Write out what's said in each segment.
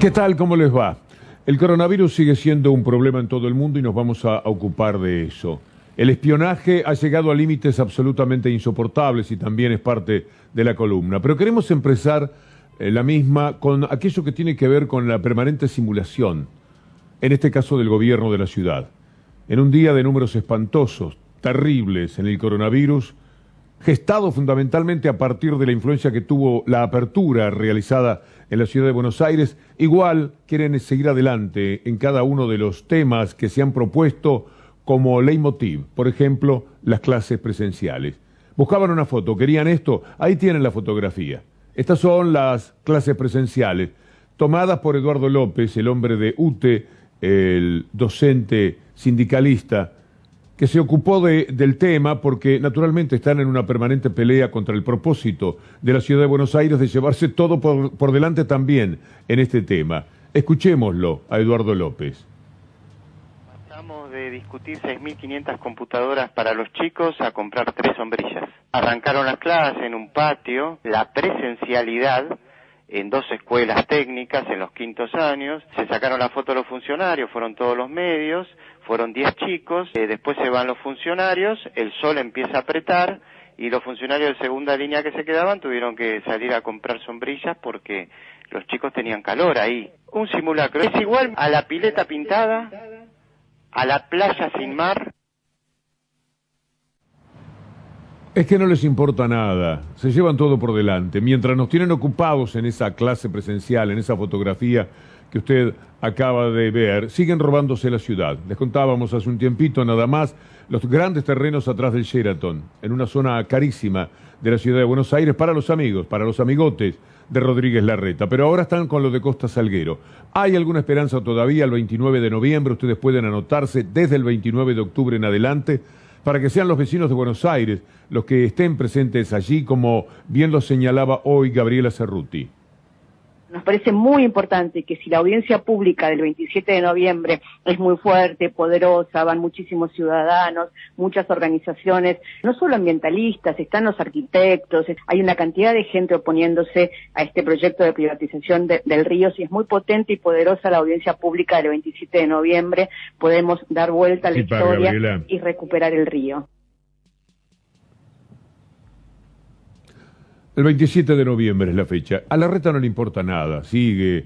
¿Qué tal? ¿Cómo les va? El coronavirus sigue siendo un problema en todo el mundo y nos vamos a ocupar de eso. El espionaje ha llegado a límites absolutamente insoportables y también es parte de la columna. Pero queremos empezar la misma con aquello que tiene que ver con la permanente simulación, en este caso del gobierno de la ciudad. En un día de números espantosos, terribles en el coronavirus, gestado fundamentalmente a partir de la influencia que tuvo la apertura realizada en la ciudad de Buenos Aires, igual quieren seguir adelante en cada uno de los temas que se han propuesto como leitmotiv, por ejemplo, las clases presenciales. Buscaban una foto, querían esto, ahí tienen la fotografía. Estas son las clases presenciales, tomadas por Eduardo López, el hombre de UTE, el docente sindicalista, que se ocupó del tema porque naturalmente están en una permanente pelea contra el propósito de la ciudad de Buenos Aires de llevarse todo por delante también en este tema. Escuchémoslo a Eduardo López. Pasamos de discutir 6.500 computadoras para los chicos a comprar 3 sombrillas. Arrancaron las clases en un patio, la presencialidad en 2 escuelas técnicas en los quintos años, se sacaron la foto de los funcionarios, fueron todos los medios, fueron 10 chicos, después se van los funcionarios, el sol empieza a apretar y los funcionarios de segunda línea que se quedaban tuvieron que salir a comprar sombrillas porque los chicos tenían calor ahí. Un simulacro, es igual a la pileta pintada, a la playa sin mar. Es que no les importa nada, se llevan todo por delante. Mientras nos tienen ocupados en esa clase presencial, en esa fotografía que usted acaba de ver, siguen robándose la ciudad. Les contábamos hace un tiempito nada más los grandes terrenos atrás del Sheraton, en una zona carísima de la ciudad de Buenos Aires para los amigos, para los amigotes de Rodríguez Larreta. Pero ahora están con lo de Costa Salguero. Hay alguna esperanza todavía el 29 de noviembre, ustedes pueden anotarse desde el 29 de octubre en adelante, para que sean los vecinos de Buenos Aires los que estén presentes allí, como bien lo señalaba hoy Gabriela Cerruti. Nos parece muy importante que si la audiencia pública del 27 de noviembre es muy fuerte, poderosa, van muchísimos ciudadanos, muchas organizaciones, no solo ambientalistas, están los arquitectos, hay una cantidad de gente oponiéndose a este proyecto de privatización del río. Si es muy potente y poderosa la audiencia pública del 27 de noviembre, podemos dar vuelta a la historia, Gabriela, y recuperar el río. El 27 de noviembre es la fecha. A Larreta no le importa nada. Sigue.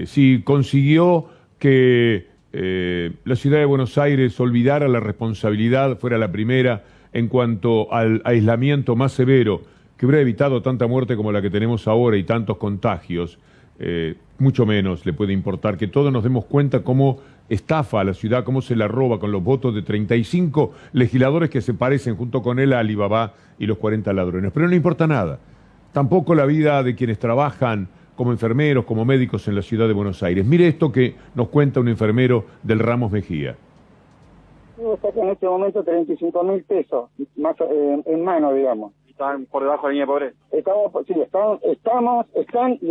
Si consiguió que la ciudad de Buenos Aires olvidara la responsabilidad, fuera la primera en cuanto al aislamiento más severo, que hubiera evitado tanta muerte como la que tenemos ahora y tantos contagios, mucho menos le puede importar que todos nos demos cuenta cómo estafa a la ciudad, cómo se la roba con los votos de 35 legisladores que se parecen junto con él a Alibaba y los 40 ladrones. Pero no le importa nada. Tampoco la vida de quienes trabajan como enfermeros, como médicos en la ciudad de Buenos Aires. Mire esto que nos cuenta un enfermero del Ramos Mejía. Saca en este momento 35.000 pesos más en mano, digamos. ¿Están por debajo de la línea de pobreza?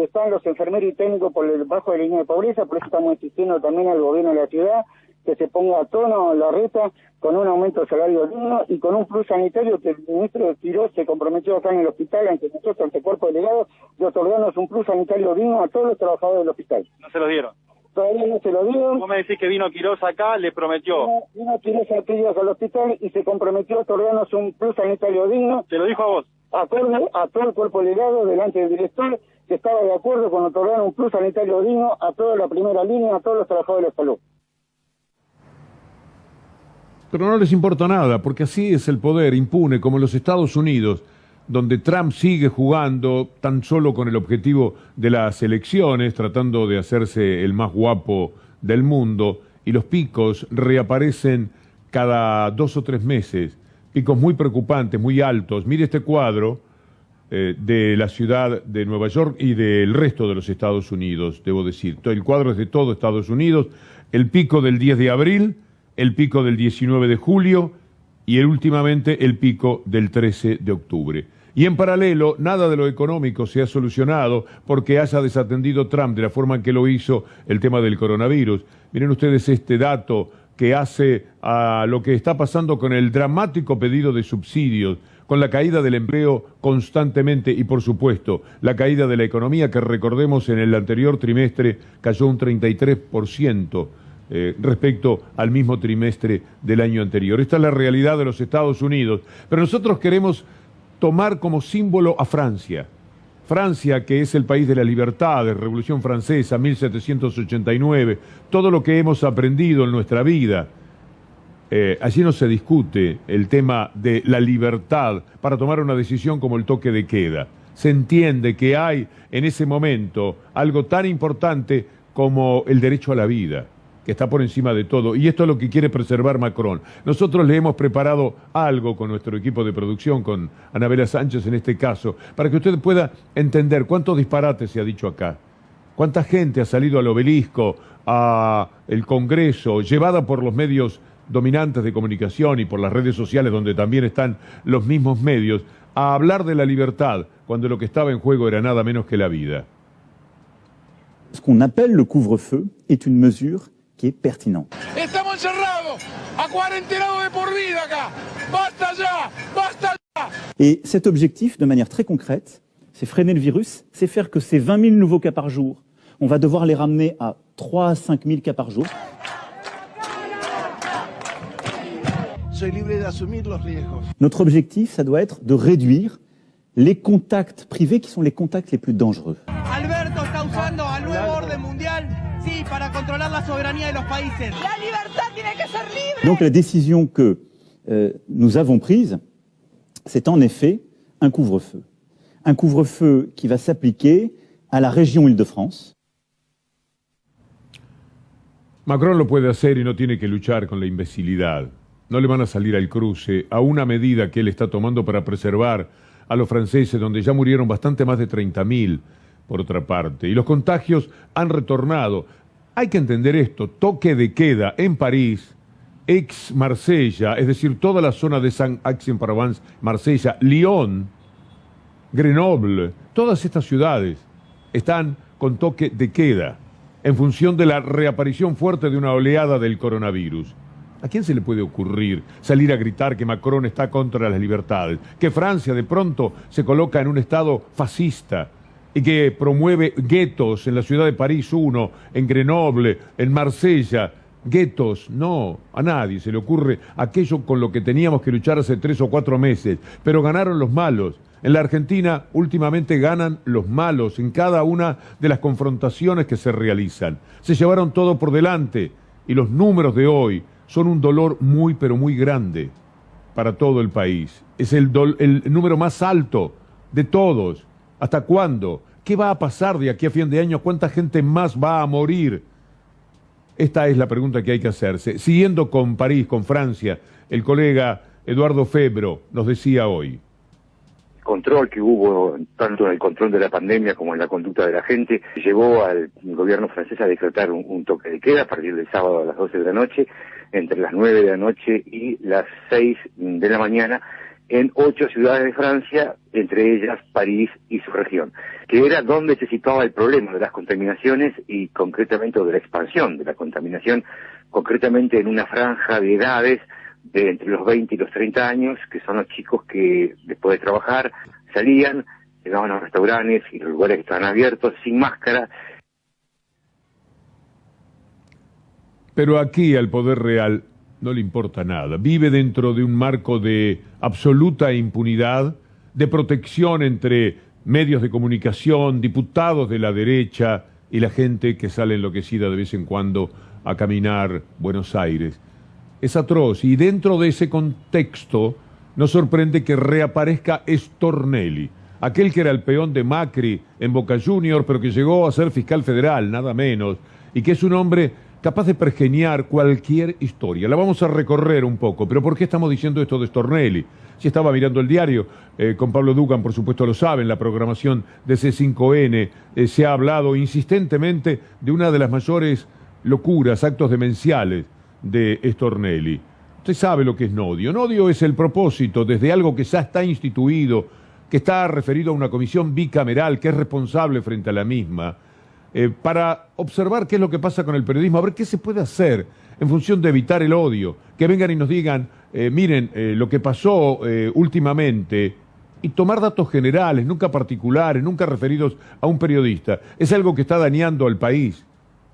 Están los enfermeros y técnicos por debajo de la línea de pobreza, por eso estamos insistiendo también al gobierno de la ciudad que se ponga a tono Larreta con un aumento de salario digno y con un plus sanitario que el ministro Tiró se comprometió acá en el hospital, ante nosotros, ante el cuerpo delegado, de otorgarnos un plus sanitario digno a todos los trabajadores del hospital. ¿No se lo dieron? Todavía no se lo dieron. Vos me decís que vino Quirós acá, le prometió. Vino Quirós aquellos al hospital y se comprometió a otorgarnos un plus sanitario digno. ¿Te lo dijo a vos? A todo el cuerpo delegado delante del director, que estaba de acuerdo con otorgar un plus sanitario digno a toda la primera línea, a todos los trabajadores de la salud. Pero no les importa nada, porque así es el poder impune, como en los Estados Unidos, donde Trump sigue jugando tan solo con el objetivo de las elecciones, tratando de hacerse el más guapo del mundo, y los picos reaparecen cada 2 o 3 meses, picos muy preocupantes, muy altos. Mire este cuadro de la ciudad de Nueva York y del resto de los Estados Unidos, debo decir. El cuadro es de todo Estados Unidos, el pico del 10 de abril, el pico del 19 de julio y últimamente el pico del 13 de octubre. Y en paralelo, nada de lo económico se ha solucionado porque haya desatendido Trump de la forma en que lo hizo el tema del coronavirus. Miren ustedes este dato que hace a lo que está pasando con el dramático pedido de subsidios con la caída del empleo constantemente y, por supuesto, la caída de la economía, que recordemos en el anterior trimestre cayó un 33% respecto al mismo trimestre del año anterior. Esta es la realidad de los Estados Unidos, pero nosotros queremos tomar como símbolo a Francia. Francia, que es el país de la libertad, de Revolución Francesa, 1789, todo lo que hemos aprendido en nuestra vida. Allí no se discute el tema de la libertad para tomar una decisión como el toque de queda. Se entiende que hay en ese momento algo tan importante como el derecho a la vida, que está por encima de todo, y esto es lo que quiere preservar Macron. Nosotros le hemos preparado algo con nuestro equipo de producción, con Anabela Sánchez en este caso, para que usted pueda entender cuántos disparates se ha dicho acá, cuánta gente ha salido al obelisco, al Congreso, llevada por los medios dominantes de comunicación y por las redes sociales, donde también están los mismos medios, a hablar de la libertad, cuando lo que estaba en juego era nada menos que la vida. Ce qu'on appelle le couvre-feu est une mesure qui est pertinente. Estamos encerrados a cuarentena de por vida acá. Basta ya, basta ya. Et cet objectif, de manière très concrète, c'est freiner le virus, c'est faire que ces 20 000 nouveaux cas par jour, on va devoir les ramener à 3 à 5 000 cas par jour. Soy libre de asumir los riesgos. Notre objectif, ça doit être de réduire les contacts privés qui sont les contacts les plus dangereux. Alberto está usando al nuevo orden mundial, sí, para controlar la soberanía de los países. La libertad tiene que ser libre. Donc la décision que nous avons prise, c'est en effet un couvre-feu. Un couvre-feu qui va s'appliquer à la région Île-de-France. Macron lo puede hacer y no tiene que luchar con la imbecilidad. No le van a salir al cruce a una medida que él está tomando para preservar a los franceses, donde ya murieron bastante más de 30.000, por otra parte. Y los contagios han retornado. Hay que entender esto, toque de queda en París, ex-Marsella, es decir, toda la zona de Saint-Aix-en-Provence, Marsella, Lyon, Grenoble, todas estas ciudades están con toque de queda en función de la reaparición fuerte de una oleada del coronavirus. ¿A quién se le puede ocurrir salir a gritar que Macron está contra las libertades? Que Francia de pronto se coloca en un estado fascista y que promueve guetos en la ciudad de París, uno, en Grenoble, en Marsella. Guetos, no, a nadie se le ocurre aquello con lo que teníamos que luchar hace 3 o 4 meses. Pero ganaron los malos. En la Argentina últimamente ganan los malos en cada una de las confrontaciones que se realizan. Se llevaron todo por delante y los números de hoy son un dolor muy, pero muy grande para todo el país. Es el número más alto de todos. ¿Hasta cuándo? ¿Qué va a pasar de aquí a fin de año? ¿Cuánta gente más va a morir? Esta es la pregunta que hay que hacerse. Siguiendo con París, con Francia, el colega Eduardo Febro nos decía hoy. Control que hubo tanto en el control de la pandemia como en la conducta de la gente llevó al gobierno francés a decretar un toque de queda a partir del sábado a las 12 de la noche, entre las 9 de la noche y las 6 de la mañana, en 8 ciudades de Francia, entre ellas París y su región, que era donde se situaba el problema de las contaminaciones y concretamente de la expansión de la contaminación, concretamente en una franja de edades de entre los 20 y los 30 años, que son los chicos que después de trabajar salían, llegaban a los restaurantes y los lugares que estaban abiertos sin máscara. Pero aquí al poder real no le importa nada. Vive dentro de un marco de absoluta impunidad, de protección entre medios de comunicación, diputados de la derecha y la gente que sale enloquecida de vez en cuando a caminar Buenos Aires. Es atroz, y dentro de ese contexto nos sorprende que reaparezca Stornelli, aquel que era el peón de Macri en Boca Juniors, pero que llegó a ser fiscal federal, nada menos, y que es un hombre capaz de pergeñar cualquier historia. La vamos a recorrer un poco, pero ¿por qué estamos diciendo esto de Stornelli? Si estaba mirando el diario, con Pablo Dugan, por supuesto lo saben, la programación de C5N, se ha hablado insistentemente de una de las mayores locuras, actos demenciales de Stornelli. Usted sabe lo que es Nodio. Nodio es el propósito desde algo que ya está instituido, que está referido a una comisión bicameral que es responsable frente a la misma, para observar qué es lo que pasa con el periodismo, a ver qué se puede hacer en función de evitar el odio, que vengan y nos digan, miren, lo que pasó últimamente, y tomar datos generales, nunca particulares, nunca referidos a un periodista, es algo que está dañando al país.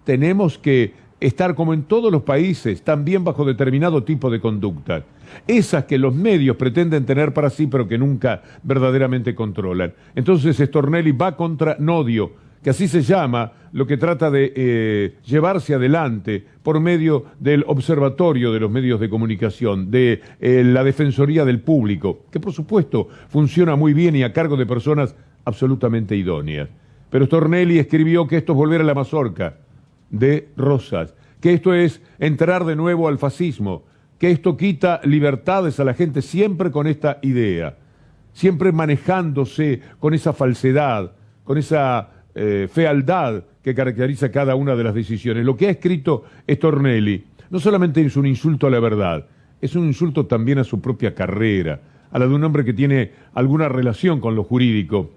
Tenemos que estar, como en todos los países, también bajo determinado tipo de conductas. Esas que los medios pretenden tener para sí, pero que nunca verdaderamente controlan. Entonces Stornelli va contra Nodio, que así se llama lo que trata de llevarse adelante por medio del Observatorio de los Medios de Comunicación, de la Defensoría del Público, que por supuesto funciona muy bien y a cargo de personas absolutamente idóneas. Pero Stornelli escribió que esto es volver a la mazorca de Rosas, que esto es entrar de nuevo al fascismo, que esto quita libertades a la gente, siempre con esta idea, siempre manejándose con esa falsedad, con esa fealdad que caracteriza cada una de las decisiones. Lo que ha escrito Stornelli no solamente es un insulto a la verdad, es un insulto también a su propia carrera, a la de un hombre que tiene alguna relación con lo jurídico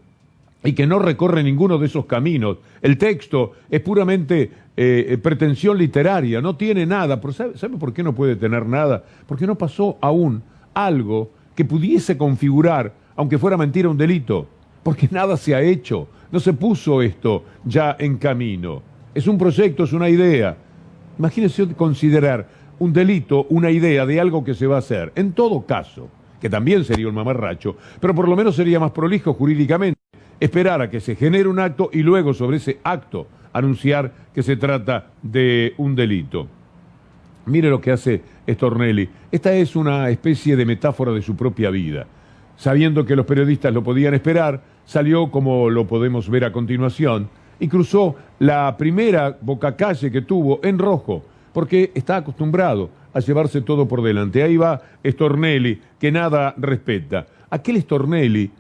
y que no recorre ninguno de esos caminos. El texto es puramente pretensión literaria, no tiene nada. Pero ¿sabe por qué no puede tener nada? Porque no pasó aún algo que pudiese configurar, aunque fuera mentira, un delito. Porque nada se ha hecho, no se puso esto ya en camino. Es un proyecto, es una idea. Imagínense considerar un delito, una idea de algo que se va a hacer. En todo caso, que también sería un mamarracho, pero por lo menos sería más prolijo jurídicamente, esperar a que se genere un acto y luego sobre ese acto anunciar que se trata de un delito. Mire lo que hace Stornelli. Esta es una especie de metáfora de su propia vida. Sabiendo que los periodistas lo podían esperar, salió, como lo podemos ver a continuación, y cruzó la primera bocacalle que tuvo en rojo, porque está acostumbrado a llevarse todo por delante. Ahí va Stornelli, que nada respeta. Aquel Stornelli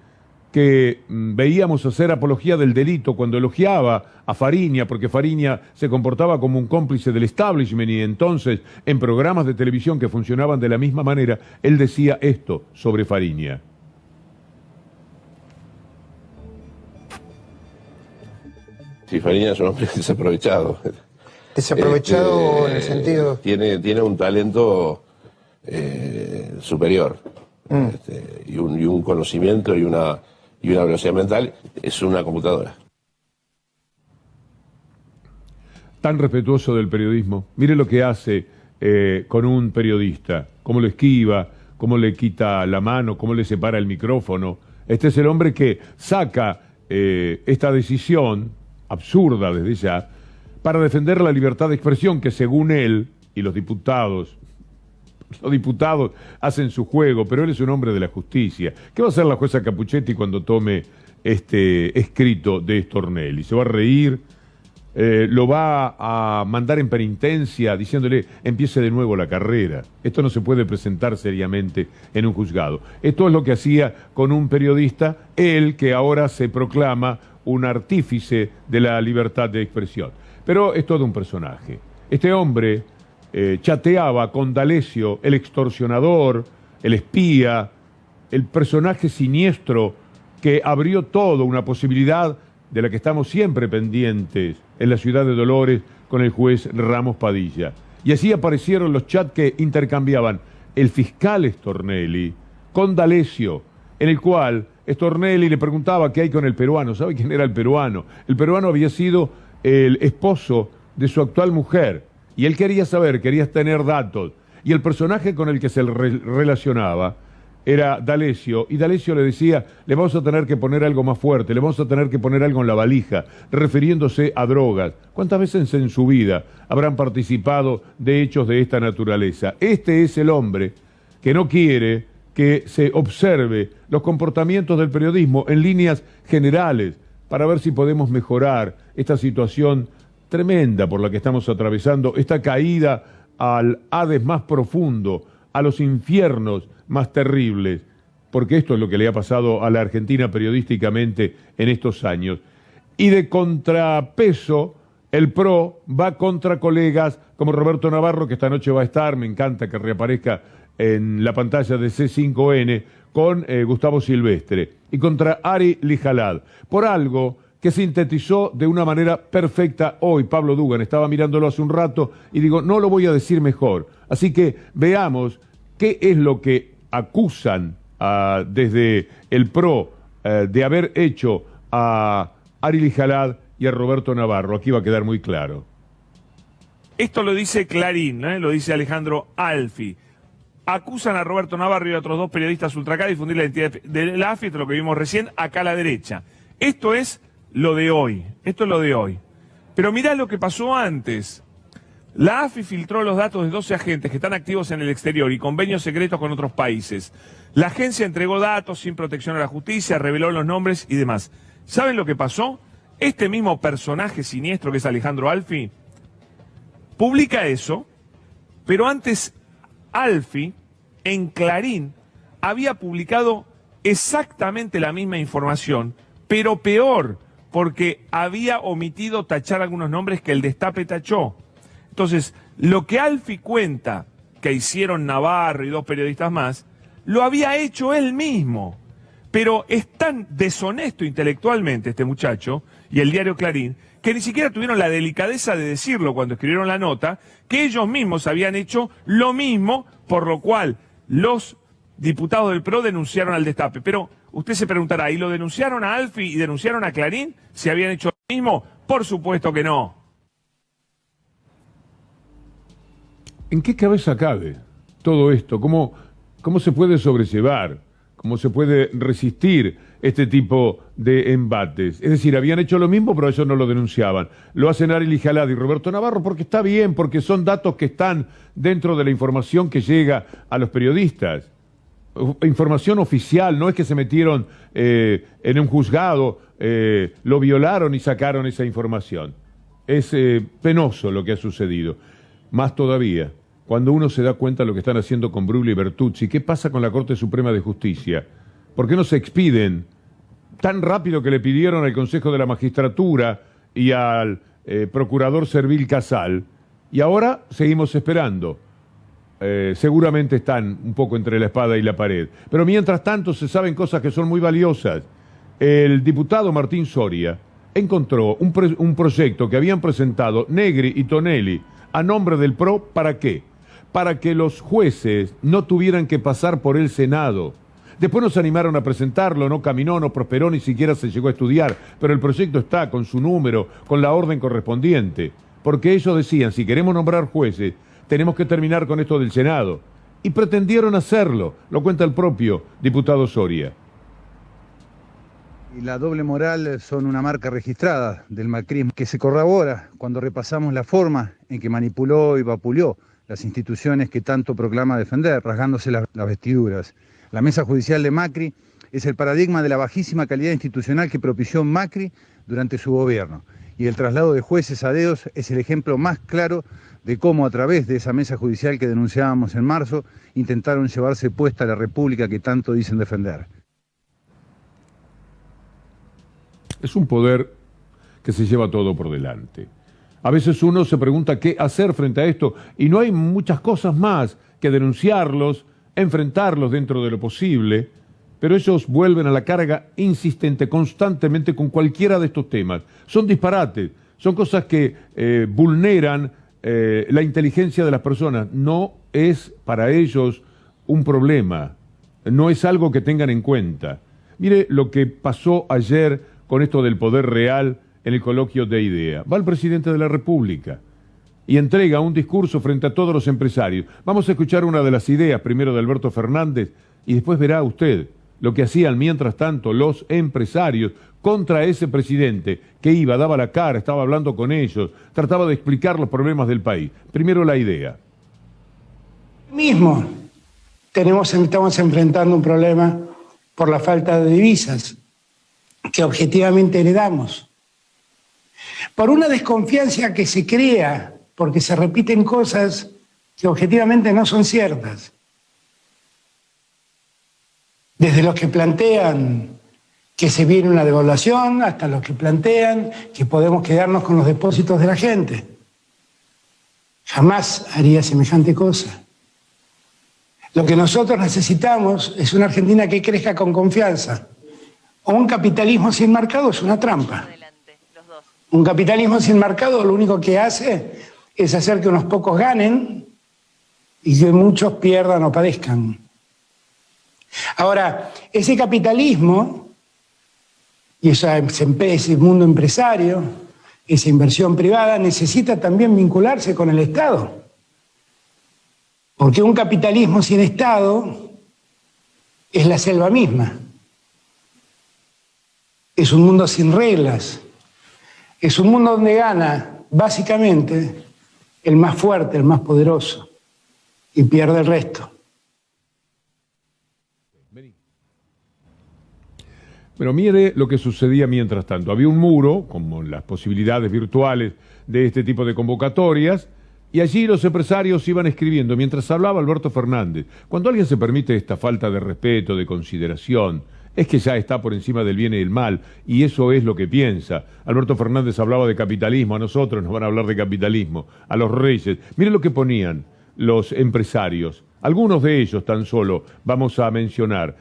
que veíamos hacer apología del delito cuando elogiaba a Fariña, porque Fariña se comportaba como un cómplice del establishment, y entonces en programas de televisión que funcionaban de la misma manera, él decía esto sobre Fariña. Sí, Fariña es un hombre desaprovechado. Desaprovechado en el sentido... Tiene un talento superior, y un conocimiento y una velocidad mental. Es una computadora. Tan respetuoso del periodismo. Mire lo que hace con un periodista, cómo lo esquiva, cómo le quita la mano, cómo le separa el micrófono. Este es el hombre que saca esta decisión absurda desde ya, para defender la libertad de expresión, que según él y los diputados hacen su juego, pero él es un hombre de la justicia. ¿Qué va a hacer la jueza Capuchetti cuando tome este escrito de Stornelli? ¿Se va a reír? ¿Lo va a mandar en penitencia diciéndole empiece de nuevo la carrera? Esto no se puede presentar seriamente en un juzgado. Esto es lo que hacía con un periodista, él que ahora se proclama un artífice de la libertad de expresión. Pero es todo un personaje. Este hombre chateaba con D'Alessio, el extorsionador, el espía, el personaje siniestro que abrió todo una posibilidad de la que estamos siempre pendientes en la ciudad de Dolores con el juez Ramos Padilla. Y así aparecieron los chats que intercambiaban el fiscal Stornelli con D'Alessio, en el cual Stornelli le preguntaba qué hay con el peruano. ¿Sabe quién era el peruano? El peruano había sido el esposo de su actual mujer, y él quería saber, quería tener datos, y el personaje con el que se relacionaba era D'Alessio, y D'Alessio le decía, le vamos a tener que poner algo más fuerte, le vamos a tener que poner algo en la valija, refiriéndose a drogas. ¿Cuántas veces en su vida habrán participado de hechos de esta naturaleza? Este es el hombre que no quiere que se observe los comportamientos del periodismo en líneas generales para ver si podemos mejorar esta situación tremenda por la que estamos atravesando, esta caída al Hades más profundo, a los infiernos más terribles, porque esto es lo que le ha pasado a la Argentina periodísticamente en estos años. Y de contrapeso, el PRO va contra colegas como Roberto Navarro, que esta noche va a estar, me encanta que reaparezca en la pantalla de C5N, con Gustavo Silvestre, y contra Ari Lijalad, por algo que sintetizó de una manera perfecta hoy Pablo Dugan. Estaba mirándolo hace un rato y digo, no lo voy a decir mejor. Así que veamos qué es lo que acusan desde el PRO de haber hecho a Ariel Jalad y a Roberto Navarro. Aquí va a quedar muy claro. Esto lo dice Clarín, lo dice Alejandro Alfi. Acusan a Roberto Navarro y a otros dos periodistas ultra K de difundir la identidad de la AFI, esto es lo que vimos recién, acá a la derecha. Esto es lo de hoy, Pero mirá lo que pasó antes. La AFI filtró los datos de 12 agentes que están activos en el exterior y convenios secretos con otros países. La agencia entregó datos sin protección a la justicia, reveló los nombres y demás. ¿Saben lo que pasó? Este mismo personaje siniestro que es Alejandro Alfi publica eso, pero antes Alfi, en Clarín, había publicado exactamente la misma información, pero peor, porque había omitido tachar algunos nombres que el Destape tachó. Entonces, lo que Alfi cuenta que hicieron Navarro y dos periodistas más, lo había hecho él mismo. Pero es tan deshonesto intelectualmente este muchacho y el diario Clarín, que ni siquiera tuvieron la delicadeza de decirlo cuando escribieron la nota, que ellos mismos habían hecho lo mismo, por lo cual los diputados del PRO denunciaron al Destape. Pero usted se preguntará, ¿y lo denunciaron a Alfi y denunciaron a Clarín? ¿Si habían hecho lo mismo? Por supuesto que no. ¿En qué cabeza cabe todo esto? ¿Cómo se puede sobrellevar? ¿Cómo se puede resistir este tipo de embates? Es decir, habían hecho lo mismo, pero ellos no lo denunciaban. Lo hacen Ariel Jalad y Roberto Navarro porque está bien, porque son datos que están dentro de la información que llega a los periodistas. Información oficial, no es que se metieron en un juzgado, lo violaron y sacaron esa información. Es penoso lo que ha sucedido. Más todavía, cuando uno se da cuenta de lo que están haciendo con Bruglia y Bertuzzi, ¿qué pasa con la Corte Suprema de Justicia? ¿Por qué no se expiden tan rápido que le pidieron al Consejo de la Magistratura y al Procurador Servil Casal? Y ahora seguimos esperando. Seguramente están un poco entre la espada y la pared. Pero mientras tanto se saben cosas que son muy valiosas. El diputado Martín Soria encontró un proyecto que habían presentado Negri y Tonelli a nombre del PRO. ¿Para qué? Para que los jueces no tuvieran que pasar por el Senado. Después nos animaron a presentarlo, no caminó, no prosperó, ni siquiera se llegó a estudiar, pero el proyecto está con su número, con la orden correspondiente, porque ellos decían, si queremos nombrar jueces, tenemos que terminar con esto del Senado, y pretendieron hacerlo, lo cuenta el propio diputado Soria. Y la doble moral son una marca registrada del macrismo que se corrobora cuando repasamos la forma en que manipuló y vapuleó las instituciones que tanto proclama defender, rasgándose las vestiduras. La mesa judicial de Macri es el paradigma de la bajísima calidad institucional que propició Macri durante su gobierno. Y el traslado de jueces a dedos es el ejemplo más claro de cómo a través de esa mesa judicial que denunciábamos en marzo, intentaron llevarse puesta la república que tanto dicen defender. Es un poder que se lleva todo por delante. A veces uno se pregunta qué hacer frente a esto y no hay muchas cosas más que denunciarlos, enfrentarlos dentro de lo posible, pero ellos vuelven a la carga insistente, constantemente con cualquiera de estos temas. Son disparates, son cosas que vulneran la inteligencia de las personas. No es para ellos un problema, no es algo que tengan en cuenta. Mire lo que pasó ayer con esto del poder real en el coloquio de IDEA. Va el presidente de la República y entrega un discurso frente a todos los empresarios. Vamos a escuchar una de las ideas, primero de Alberto Fernández, y después verá usted lo que hacían mientras tanto los empresarios contra ese presidente que iba, daba la cara, estaba hablando con ellos, trataba de explicar los problemas del país. Primero la idea. Mismo estamos enfrentando un problema por la falta de divisas que objetivamente heredamos. Por una desconfianza que se crea porque se repiten cosas que objetivamente no son ciertas. Desde los que plantean que se viene una devaluación hasta los que plantean que podemos quedarnos con los depósitos de la gente. Jamás haría semejante cosa. Lo que nosotros necesitamos es una Argentina que crezca con confianza. O un capitalismo sin mercado es una trampa. Un capitalismo sin mercado lo único que hace es hacer que unos pocos ganen y que muchos pierdan o padezcan. Ahora, ese capitalismo y ese mundo empresario, esa inversión privada, necesita también vincularse con el Estado. Porque un capitalismo sin Estado es la selva misma. Es un mundo sin reglas. Es un mundo donde gana, básicamente, el más fuerte, el más poderoso, y pierde el resto. Pero mire lo que sucedía mientras tanto. Había un muro, como las posibilidades virtuales de este tipo de convocatorias, y allí los empresarios iban escribiendo mientras hablaba Alberto Fernández. Cuando alguien se permite esta falta de respeto, de consideración, es que ya está por encima del bien y del mal, y eso es lo que piensa. Alberto Fernández hablaba de capitalismo, a nosotros nos van a hablar de capitalismo, a los reyes. Mire lo que ponían los empresarios, algunos de ellos tan solo vamos a mencionar.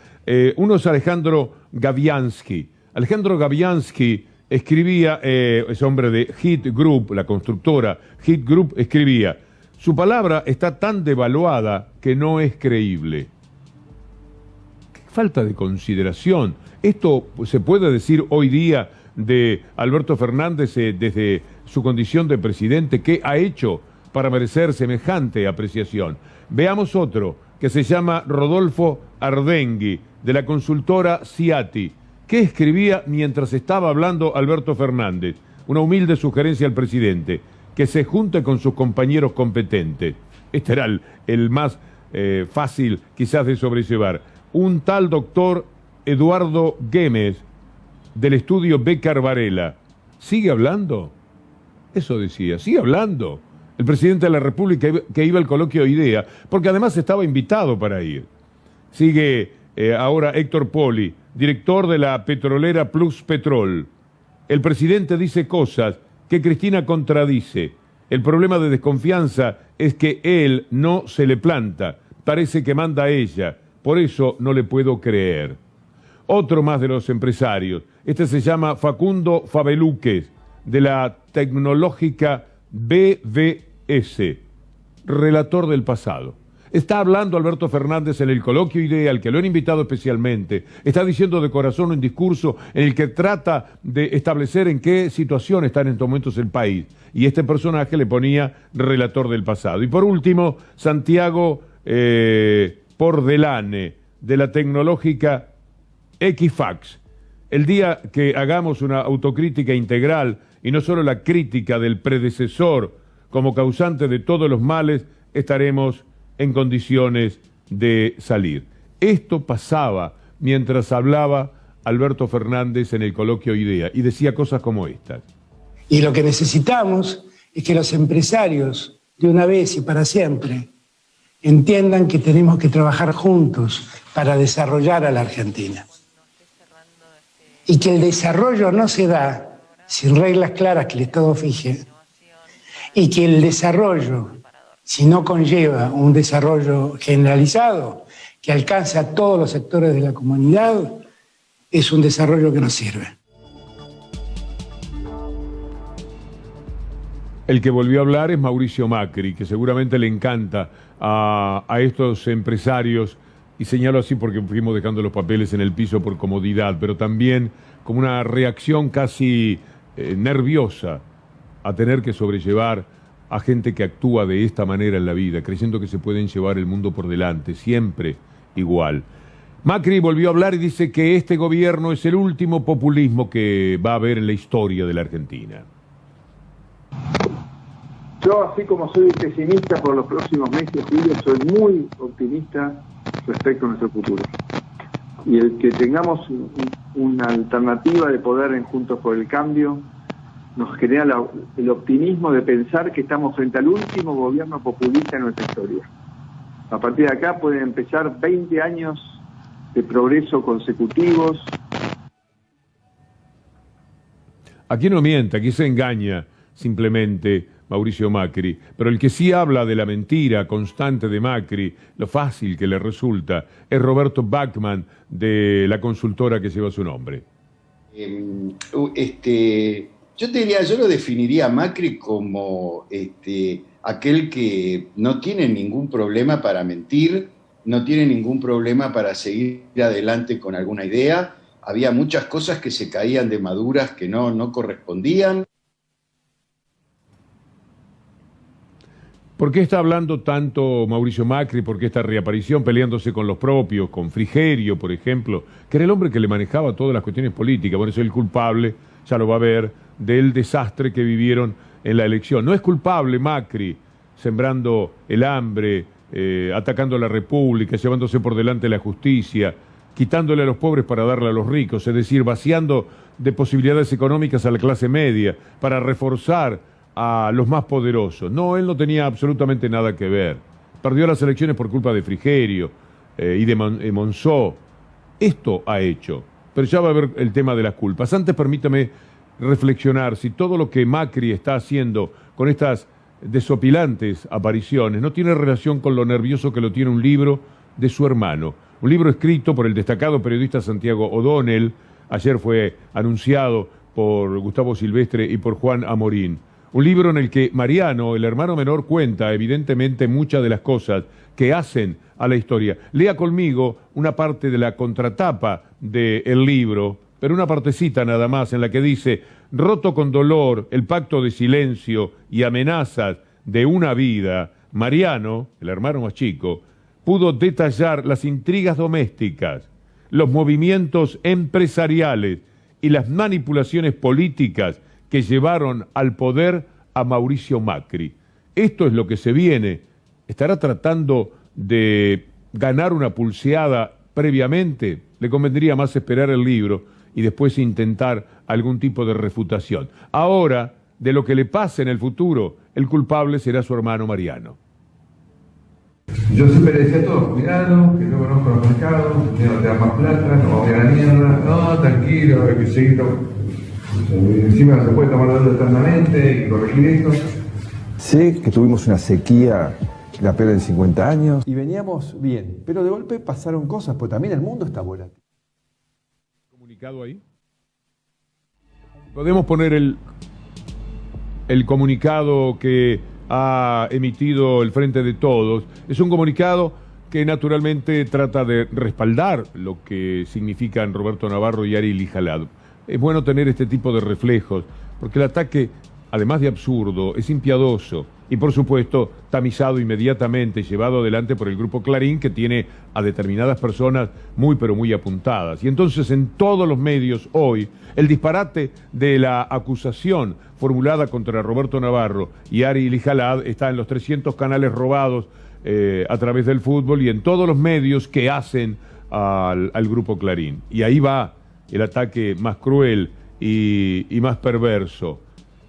Uno es Alejandro Gaviansky. Alejandro Gaviansky escribía, es hombre de Hit Group, la constructora Hit Group, escribía: su palabra está tan devaluada que no es creíble. Falta de consideración. Esto se puede decir hoy día de Alberto Fernández desde su condición de presidente. ¿Qué ha hecho para merecer semejante apreciación? Veamos otro que se llama Rodolfo Ardengui, de la consultora Ciati. ¿Qué escribía mientras estaba hablando Alberto Fernández? Una humilde sugerencia al presidente: que se junte con sus compañeros competentes. Este era el más fácil quizás de sobrellevar. Un tal doctor Eduardo Güemes, del estudio Becar Varela. ¿Sigue hablando? Eso decía, sigue hablando. El presidente de la República que iba al coloquio IDEA, porque además estaba invitado para ir. Sigue ahora Héctor Poli, director de la petrolera Plus Petrol. El presidente dice cosas que Cristina contradice. El problema de desconfianza es que él no se le planta, parece que manda a ella. Por eso no le puedo creer. Otro más de los empresarios. Este se llama Facundo Fabeluques, de la tecnológica BBS, relator del pasado. Está hablando Alberto Fernández en el coloquio IDEA, al que lo han invitado especialmente. Está diciendo de corazón un discurso en el que trata de establecer en qué situación está en estos momentos el país. Y este personaje le ponía relator del pasado. Y por último, Santiago Pordelane, de la tecnológica Equifax. El día que hagamos una autocrítica integral y no solo la crítica del predecesor como causante de todos los males, estaremos en condiciones de salir. Esto pasaba mientras hablaba Alberto Fernández en el coloquio IDEA y decía cosas como estas. Y lo que necesitamos es que los empresarios, de una vez y para siempre, entiendan que tenemos que trabajar juntos para desarrollar a la Argentina. Y que el desarrollo no se da sin reglas claras que el Estado fije. Y que el desarrollo, si no conlleva un desarrollo generalizado que alcance a todos los sectores de la comunidad, es un desarrollo que no sirve. El que volvió a hablar es Mauricio Macri, que seguramente le encanta a estos empresarios, y señalo así porque fuimos dejando los papeles en el piso por comodidad, pero también como una reacción casi nerviosa a tener que sobrellevar a gente que actúa de esta manera en la vida, creyendo que se pueden llevar el mundo por delante, siempre igual. Macri volvió a hablar y dice que este gobierno es el último populismo que va a haber en la historia de la Argentina. Yo, así como soy pesimista por los próximos meses, Julio, soy muy optimista respecto a nuestro futuro. Y el que tengamos una alternativa de poder en Juntos por el Cambio nos genera el optimismo de pensar que estamos frente al último gobierno populista en nuestra historia. A partir de acá pueden empezar 20 años de progreso consecutivos. Aquí no miente, aquí se engaña simplemente Mauricio Macri, pero el que sí habla de la mentira constante de Macri, lo fácil que le resulta, es Roberto Bachmann, de la consultora que lleva su nombre. Yo te diría, yo lo definiría a Macri como aquel que no tiene ningún problema para mentir, no tiene ningún problema para seguir adelante con alguna idea. Había muchas cosas que se caían de maduras que no correspondían. ¿Por qué está hablando tanto Mauricio Macri? ¿Por qué esta reaparición peleándose con los propios, con Frigerio, por ejemplo, que era el hombre que le manejaba todas las cuestiones políticas? Por eso es el culpable, ya lo va a ver, del desastre que vivieron en la elección. No es culpable Macri, sembrando el hambre, atacando a la República, llevándose por delante la justicia, quitándole a los pobres para darle a los ricos, es decir, vaciando de posibilidades económicas a la clase media para reforzar a los más poderosos. No, él no tenía absolutamente nada que ver. Perdió las elecciones por culpa de Frigerio y de Monzó. Esto ha hecho. Pero ya va a ver el tema de las culpas. Antes permítame reflexionar si todo lo que Macri está haciendo con estas desopilantes apariciones no tiene relación con lo nervioso que lo tiene un libro de su hermano. Un libro escrito por el destacado periodista Santiago O'Donnell. Ayer fue anunciado por Gustavo Silvestre y por Juan Amorín. Un libro en el que Mariano, el hermano menor, cuenta evidentemente muchas de las cosas que hacen a la historia. Lea conmigo una parte de la contratapa del libro, pero una partecita nada más, en la que dice: roto con dolor el pacto de silencio y amenazas de una vida, Mariano, el hermano más chico, pudo detallar las intrigas domésticas, los movimientos empresariales y las manipulaciones políticas que llevaron al poder a Mauricio Macri. Esto es lo que se viene. ¿Estará tratando de ganar una pulseada previamente? Le convendría más esperar el libro y después intentar algún tipo de refutación. Ahora, de lo que le pase en el futuro, el culpable será su hermano Mariano. Yo siempre le decía a todos: cuidado, que no conozco los mercados, que no te da más plata, no vamos a ir a la mierda, no, tranquilo, hay que seguir. Encima no se puede tomar deuda eternamente y corregir esto. Sé que tuvimos una sequía, la peor en 50 años. Y veníamos bien, pero de golpe pasaron cosas, pues también el mundo está volátil. ¿Comunicado ahí? Podemos poner el comunicado que ha emitido el Frente de Todos. Es un comunicado que naturalmente trata de respaldar lo que significan Roberto Navarro y Ari Lijalad. Es bueno tener este tipo de reflejos, porque el ataque, además de absurdo, es impiadoso y, por supuesto, tamizado inmediatamente, llevado adelante por el Grupo Clarín, que tiene a determinadas personas muy, pero muy apuntadas. Y entonces, en todos los medios hoy, el disparate de la acusación formulada contra Roberto Navarro y Ari Lijalad está en los 300 canales robados a través del fútbol y en todos los medios que hacen al Grupo Clarín. Y ahí va el ataque más cruel y más perverso.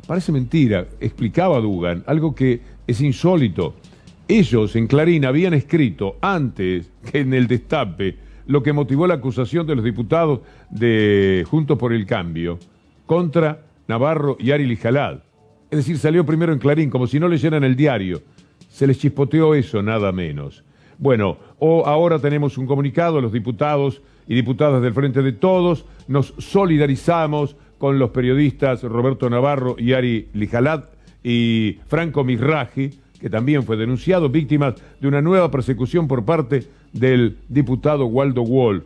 Parece mentira, explicaba Dugan, algo que es insólito. Ellos en Clarín habían escrito antes que en el Destape lo que motivó la acusación de los diputados de Juntos por el Cambio contra Navarro y Ari Lijalad. Es decir, salió primero en Clarín, como si no leyeran el diario. Se les chispoteó eso, nada menos. Bueno, ahora tenemos un comunicado, los diputados y diputadas del Frente de Todos nos solidarizamos con los periodistas Roberto Navarro y Ari Lijalad y Franco Misraji, que también fue denunciado, víctimas de una nueva persecución por parte del diputado Waldo Wall.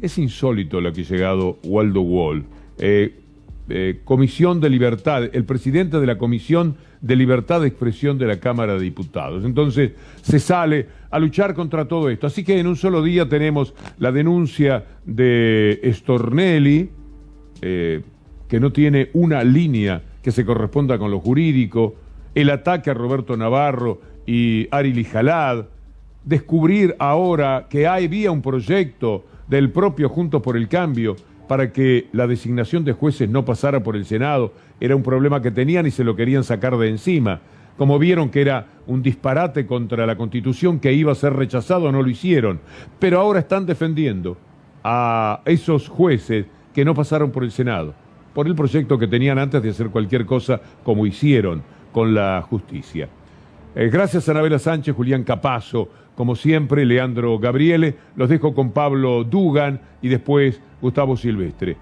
Es insólito lo que ha llegado Waldo Wall. Comisión de Libertad, el presidente de la Comisión de Libertad de Expresión de la Cámara de Diputados. Entonces se sale a luchar contra todo esto. Así que en un solo día tenemos la denuncia de Stornelli, que no tiene una línea que se corresponda con lo jurídico, el ataque a Roberto Navarro y Ari Lijalad, descubrir ahora que había un proyecto del propio Juntos por el Cambio para que la designación de jueces no pasara por el Senado. Era un problema que tenían y se lo querían sacar de encima. Como vieron que era un disparate contra la Constitución que iba a ser rechazado, no lo hicieron. Pero ahora están defendiendo a esos jueces que no pasaron por el Senado, por el proyecto que tenían antes de hacer cualquier cosa como hicieron con la justicia. Gracias a Anabela Sánchez, Julián Capazo, como siempre, Leandro Gabriele. Los dejo con Pablo Dugan y después Gustavo Silvestre.